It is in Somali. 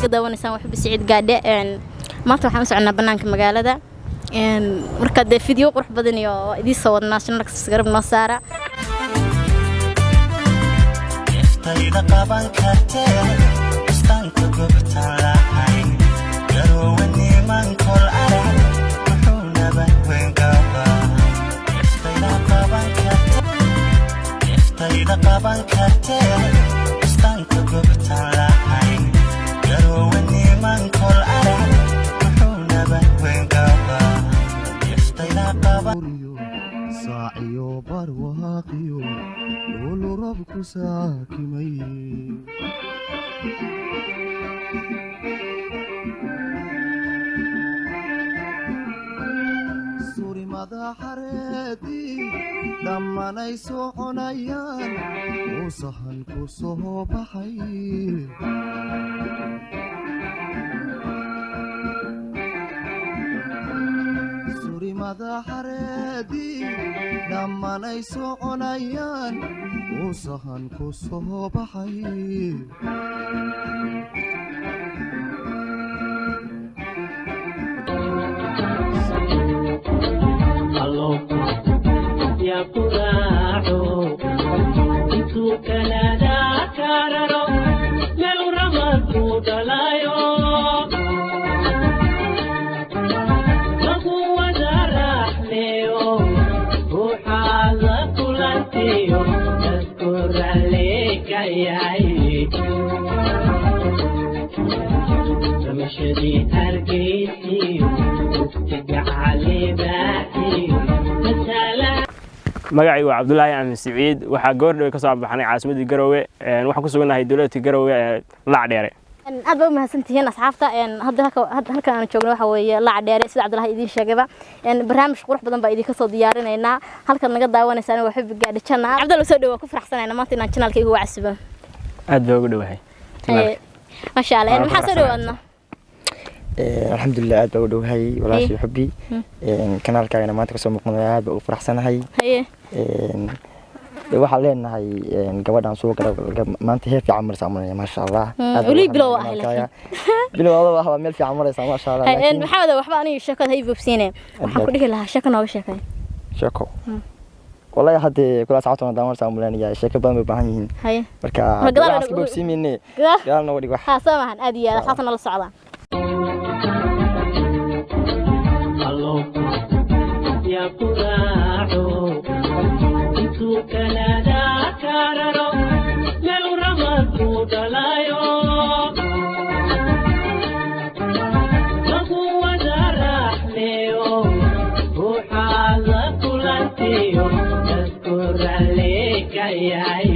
كده وانا سامع حب سعيد قاعدة ما تروح أمس عنا بنانك مقالة مركز فيديو قرح بدني ودي صورنا عشان نركز سكرب نصارى ساعيو برواقيو لولو ربكو ساكمي سوري ماذا حريتي لما نيسو عنيان وصحن كسوه بحي ماذا حريدي لما نيسو عنيان وصهن كسوه بحي الله يا قراعو انتو كندا كاررو من رمضو دلايو أذكر عليك ياي تمشي أرقيتي وتقعلي باتي magacaygu waa Cabdullaahi Aamin Saciid waxa goordhow ka soo baxnay caasimadda Garowe waxaan ku suganahay dawladda Garowe Lacdheere aad baa mahadsantihiin asxaabta hadda halkan aan joogno waxa weeye Lacdheere sida Cabdullaahi idin sheegayba barnaamij qurux badan baa idin ka soo diyaarinaynaa halkan naga daawanaysaan waa xubbi gaadhi channel Cabdullaahi soo dhawaad ku faraxsanaynaa maanta inaan channelkayga ugu casibo aad baa ugu dhawahay ma sha Allah maxaa soo dhawaadna alxamdulillah aad baa ugu dhawahay walaashi xubbi kanaalkayna maanta ka soo muuqnaa aad baa ugu faraxsanahay waxaan leenahay gabadhan soo galay maanta heer fiican maraysa ma sha Allah wali bilow ah laakiin bilow waa meel fiican maraysa ma sha Allah laakiin maxamed waxba aniga sheekada hay bobsiinay waxaan ku dhihi lahaa sheeko nooga sheekay sheeko wallahi hadda kula saacadona daamar saamulanaya sheeko badan bay baahan yihiin marka waxaan ku bobsiinay gaalna wadi wax ha samahan aad iyo aad xasan la socda الله يا قراعو انتو كندا كاررو من رمضو دلايو نقوة درحنيو وحالة كلانتيو أذكر عليك ياي